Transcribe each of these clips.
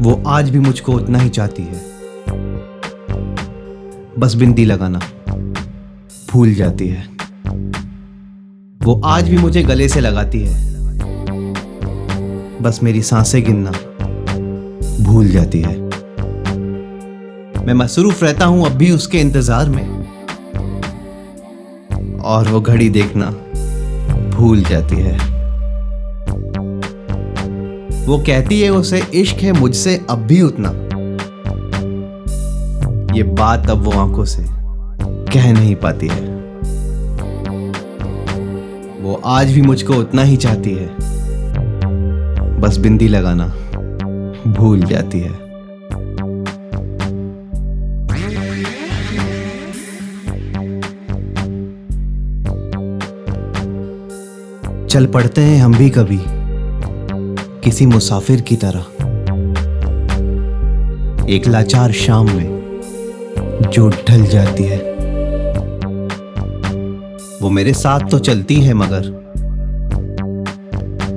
वो आज भी मुझको उतना ही चाहती है, बस बिंदी लगाना भूल जाती है। वो आज भी मुझे गले से लगाती है, बस मेरी सांसें गिनना भूल जाती है। मैं मसरूफ रहता हूं अब भी उसके इंतजार में, और वो घड़ी देखना भूल जाती है। वो कहती है उसे इश्क है मुझसे अब भी उतना, ये बात अब वो आंखों से कह नहीं पाती है। वो आज भी मुझको उतना ही चाहती है, बस बिंदी लगाना भूल जाती है। चल पड़ते हैं हम भी कभी किसी मुसाफिर की तरह, एक लाचार शाम में जो ढल जाती है। वो मेरे साथ तो चलती है मगर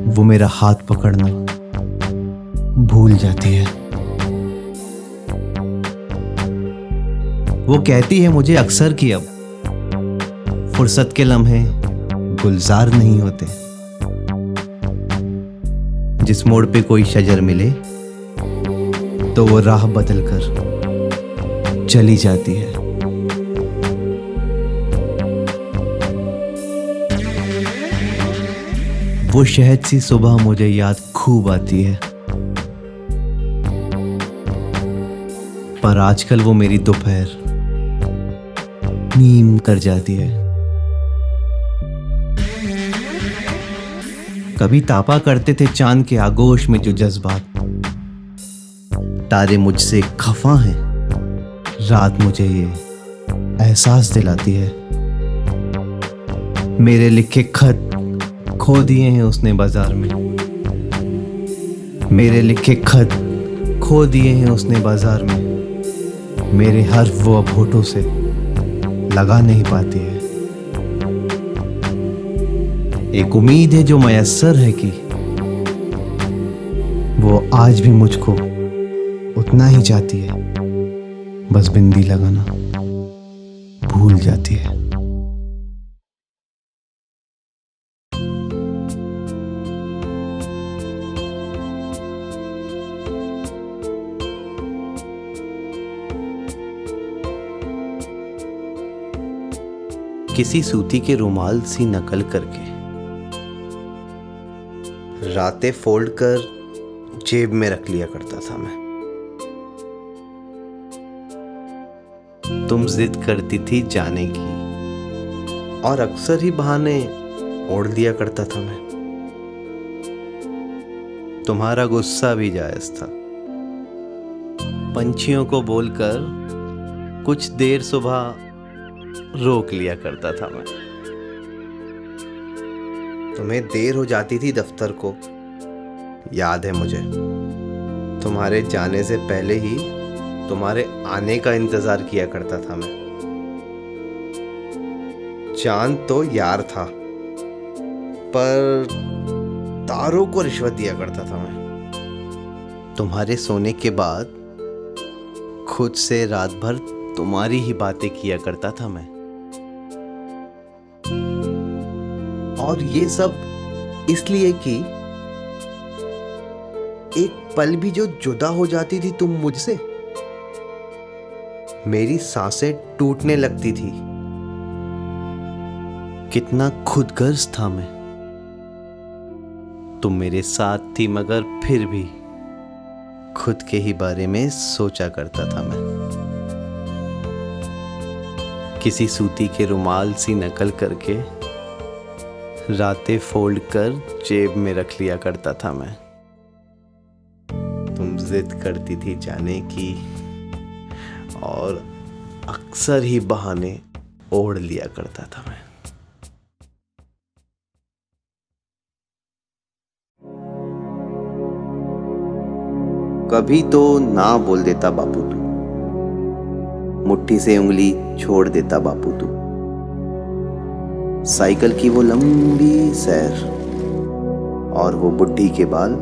वो मेरा हाथ पकड़ना भूल जाती है। वो कहती है मुझे अक्सर कि अब फुर्सत के लम्हे गुलजार नहीं होते। जिस मोड़ पे कोई शजर मिले तो वो राह बदल कर चली जाती है। वो शहद सी सुबह मुझे याद खूब आती है, पर आजकल वो मेरी दोपहर नीम कर जाती है। कभी तापा करते थे चांद के आगोश में जो जज्बात, तारे मुझसे खफा हैं, रात मुझे ये एहसास दिलाती है। मेरे लिखे खत खो दिए हैं उसने बाजार में, मेरे लिखे खत खो दिए हैं उसने बाजार में। मेरे हर्फ वो अब होठों से लगा नहीं पाती है। एक उम्मीद है जो मयस्सर है कि वो आज भी मुझको उतना ही चाहती है, बस बिंदी लगाना भूल जाती है। किसी सूती के रुमाल सी नकल करके रातें फोल्ड कर जेब में रख लिया करता था मैं। तुम जिद करती थी जाने की और अक्सर ही बहाने ओढ़ लिया करता था मैं। तुम्हारा गुस्सा भी जायज था, पंछियों को बोलकर कुछ देर सुबह रोक लिया करता था मैं। तुम्हें देर हो जाती थी दफ्तर को, याद है मुझे। तुम्हारे जाने से पहले ही तुम्हारे आने का इंतजार किया करता था मैं। चांद तो यार था, पर तारों को रिश्वत दिया करता था मैं। तुम्हारे सोने के बाद खुद से रात भर तुम्हारी ही बातें किया करता था मैं। और ये सब इसलिए कि एक पल भी जो जुदा हो जाती थी तुम मुझसे, मेरी सांसें टूटने लगती थी। कितना खुदगर्ज था मैं, तुम मेरे साथ थी मगर फिर भी खुद के ही बारे में सोचा करता था मैं। किसी सूती के रुमाल सी नकल करके रातें फोल्ड कर जेब में रख लिया करता था मैं। तुम जिद करती थी जाने की और अक्सर ही बहाने ओढ़ लिया करता था मैं। कभी तो ना बोल देता बापू तू, मुट्ठी से उंगली छोड़ देता बापू तू। साइकिल की वो लंबी सैर और वो बुढ़ी के बाल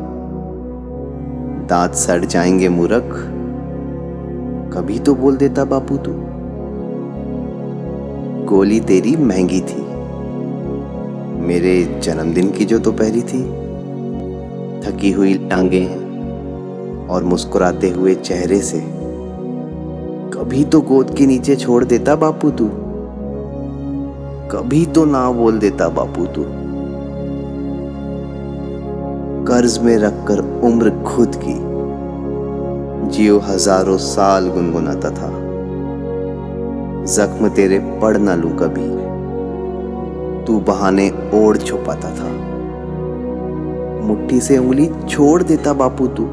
दांत सड़ जाएंगे मूर्ख, कभी तो बोल देता बापू तू। गोली तेरी महंगी थी, मेरे जन्मदिन की जो दोपहरी थी। थकी हुई टांगें और मुस्कुराते हुए चेहरे से कभी तो गोद के नीचे छोड़ देता बापू तू। कभी तो ना बोल देता बापू तू। कर्ज में रखकर उम्र खुद की जियो हजारों साल गुनगुनाता था। जख्म तेरे पढ़ ना लूं कभी, तू बहाने ओढ़ छुपाता था। मुट्ठी से उंगली छोड़ देता बापू तू,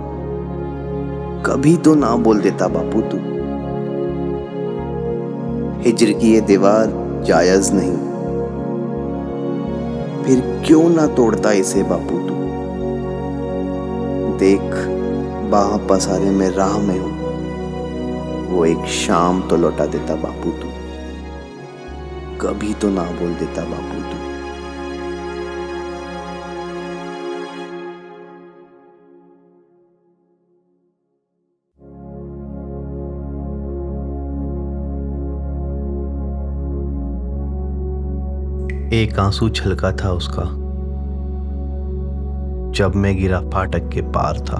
कभी तो ना बोल देता बापू तू। हिज्र की ये दीवार जायज नहीं, फिर क्यों ना तोड़ता इसे बापू तू। देख बाह पसारे में राह में हूं, वो एक शाम तो लौटा देता बापू तू। कभी तो ना बोल देता बापू तू। एक आंसू छलका था उसका जब मैं गिरा फाटक के पार था।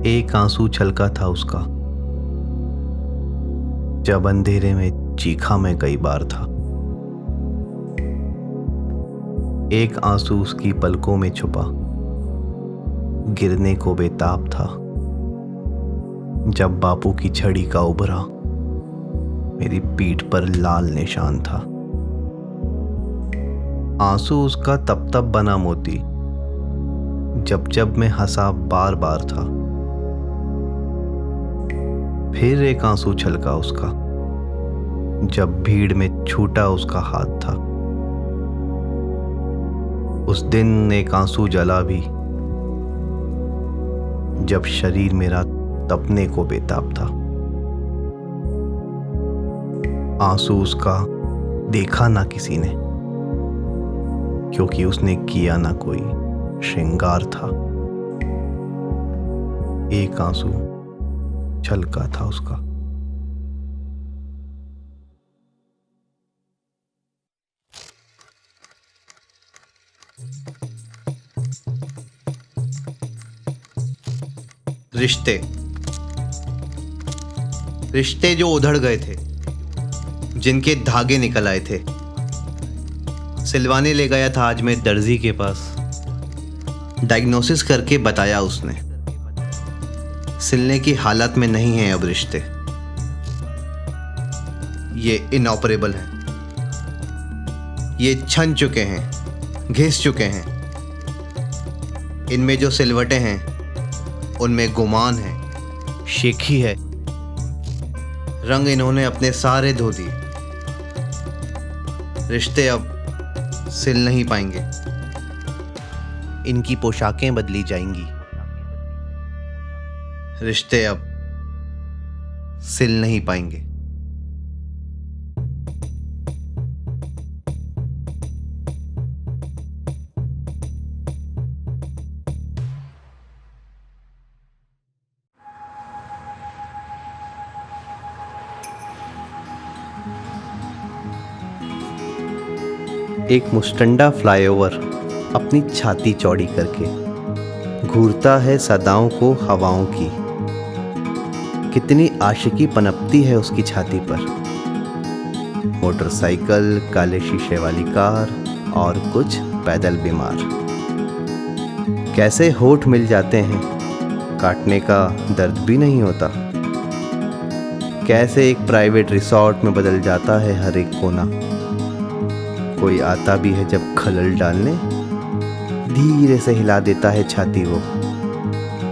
एक आंसू छलका था उसका जब अंधेरे में चीखा मैं कई बार था। एक आंसू उसकी पलकों में छुपा गिरने को बेताब था जब बापू की छड़ी का उभरा मेरी पीठ पर लाल निशान था। आंसू उसका तब तब बना मोती जब जब मैं हंसा बार बार था। फिर एक आंसू छलका उसका जब भीड़ में छूटा उसका हाथ था। उस दिन एक आंसू जला भी जब शरीर मेरा तपने को बेताब था। आंसू उसका देखा ना किसी ने क्योंकि उसने किया ना कोई श्रृंगार था। एक आंसू छलका था उसका। रिश्ते रिश्ते जो उधड़ गए थे, जिनके धागे निकल आए थे। सिलवाने ले गया था आज मैं दर्जी के पास, डायग्नोसिस करके बताया उसने सिलने की हालत में नहीं है अब रिश्ते, ये इनऑपरेबल हैं, ये छन चुके हैं, घिस चुके हैं। इनमें जो सिलवटें हैं उनमें गुमान है, शेखी है, रंग इन्होंने अपने सारे धो दिए। रिश्ते अब सिल नहीं पाएंगे, इनकी पोशाकें बदली जाएंगी। रिश्ते अब सिल नहीं पाएंगे। एक मुस्टंडा फ्लाईओवर अपनी छाती चौड़ी करके घूरता है सदाओं को हवाओं की। कितनी आशिकी पनपती है उसकी छाती पर। मोटरसाइकिल, काले शीशे वाली कार और कुछ पैदल बीमार। कैसे होठ मिल जाते हैं, काटने का दर्द भी नहीं होता। कैसे एक प्राइवेट रिसॉर्ट में बदल जाता है हर एक कोना। कोई आता भी है जब खलल डालने, धीरे से हिला देता है छाती वो,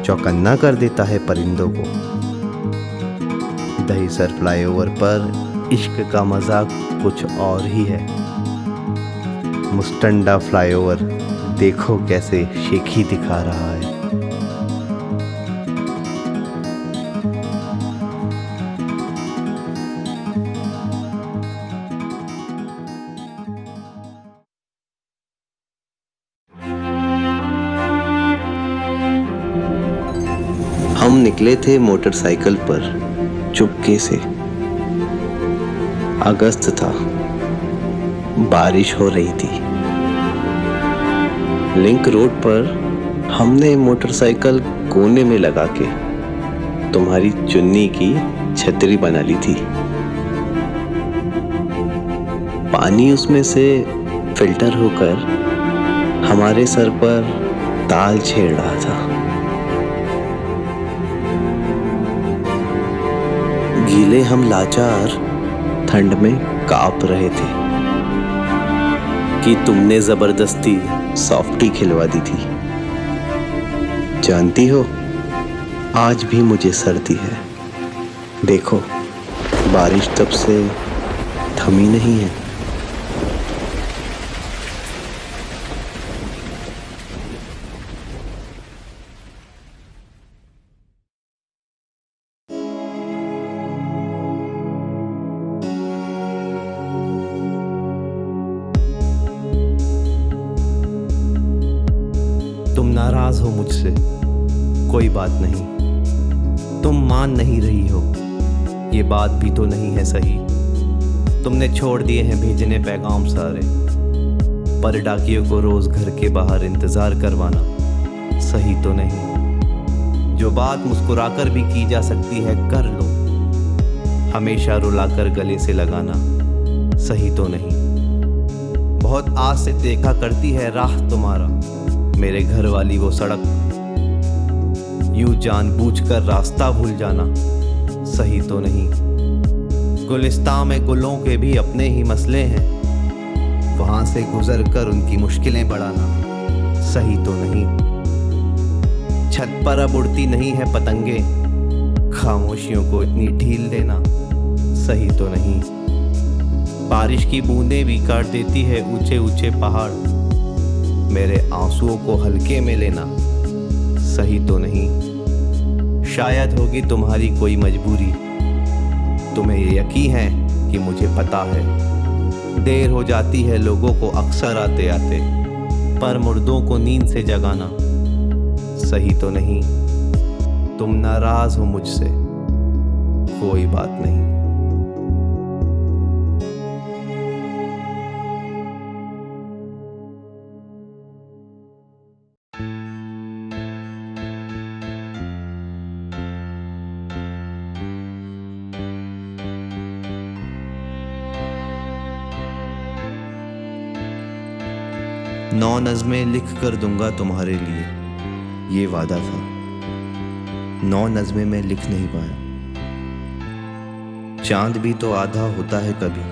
चौकन्ना कर देता है परिंदों को। दहीसर फ्लाईओवर पर इश्क का मजाक कुछ और ही है। मुस्टंडा फ्लाईओवर देखो कैसे शेखी दिखा रहा है। हम निकले थे मोटरसाइकिल पर चुपके से। अगस्त था, बारिश हो रही थी। लिंक रोड पर हमने मोटरसाइकिल कोने में लगा के तुम्हारी चुन्नी की छतरी बना ली थी। पानी उसमें से फिल्टर होकर हमारे सर पर ताल छेड़ रहा था। गीले हम लाचार ठंड में कांप रहे थे कि तुमने जबरदस्ती सॉफ्टी खिलवा दी थी। जानती हो, आज भी मुझे सर्दी है। देखो, बारिश तब से थमी नहीं है। तुम नाराज हो मुझसे, कोई बात नहीं। तुम मान नहीं रही हो, ये बात भी तो नहीं है सही। तुमने छोड़ दिए हैं भेजने पैगाम सारे, पर डाकियों को रोज घर के बाहर इंतजार करवाना सही तो नहीं। जो बात मुस्कुराकर भी की जा सकती है कर लो, हमेशा रुलाकर गले से लगाना सही तो नहीं। बहुत आस से देखा करती है राह तुम्हारा मेरे घर वाली वो सड़क, यूं जानबूझकर रास्ता भूल जाना सही तो नहीं। गुलिस्तां में गुलों के भी अपने ही मसले हैं, वहां से गुजर कर उनकी मुश्किलें बढ़ाना सही तो नहीं। छत पर अब उड़ती नहीं है पतंगे, खामोशियों को इतनी ढील देना सही तो नहीं। बारिश की बूंदें भी काट देती है ऊंचे ऊंचे पहाड़, मेरे आंसुओं को हल्के में लेना सही तो नहीं। शायद होगी तुम्हारी कोई मजबूरी, तुम्हें ये यकीन है कि मुझे पता है। देर हो जाती है लोगों को अक्सर आते आते, पर मुर्दों को नींद से जगाना सही तो नहीं। तुम नाराज हो मुझसे, कोई बात नहीं। नौ नज़्में लिख कर दूंगा तुम्हारे लिए, ये वादा था। 9 नज़्में मैं लिख नहीं पाया। चांद भी तो आधा होता है कभी,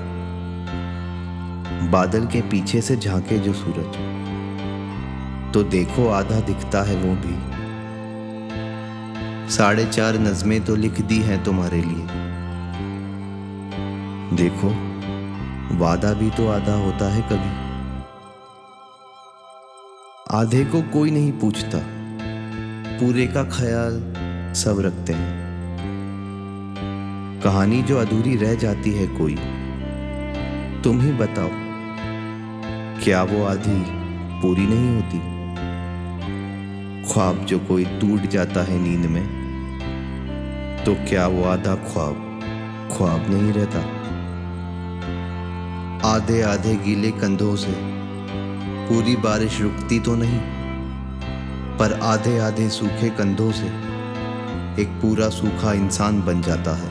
बादल के पीछे से झांके जो सूरज, तो देखो आधा दिखता है वो भी। 4.5 नज़्में तो लिख दी हैं तुम्हारे लिए, देखो वादा भी तो आधा होता है कभी। आधे को कोई नहीं पूछता, पूरे का ख्याल सब रखते हैं। कहानी जो अधूरी रह जाती है कोई, तुम ही बताओ, क्या वो आधी पूरी नहीं होती? ख्वाब जो कोई टूट जाता है नींद में, तो क्या वो आधा ख्वाब नहीं रहता? आधे आधे गीले कंधों से पूरी बारिश रुकती तो नहीं, पर आधे आधे सूखे कंधों से एक पूरा सूखा इंसान बन जाता है।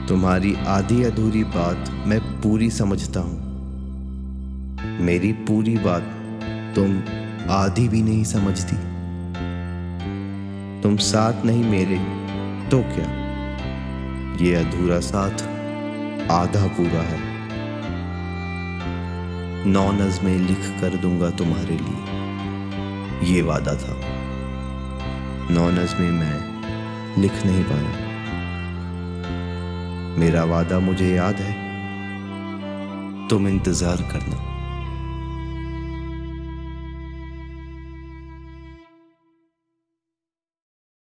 तुम्हारी आधी अधूरी बात मैं पूरी समझता हूं, मेरी पूरी बात तुम आधी भी नहीं समझती। तुम साथ नहीं मेरे तो क्या, ये अधूरा साथ आधा पूरा है। 9 नज़्में लिख कर दूंगा तुम्हारे लिए, ये वादा था। 9 नज़्में मैं लिख नहीं पाया। मेरा वादा मुझे याद है, तुम इंतज़ार करना।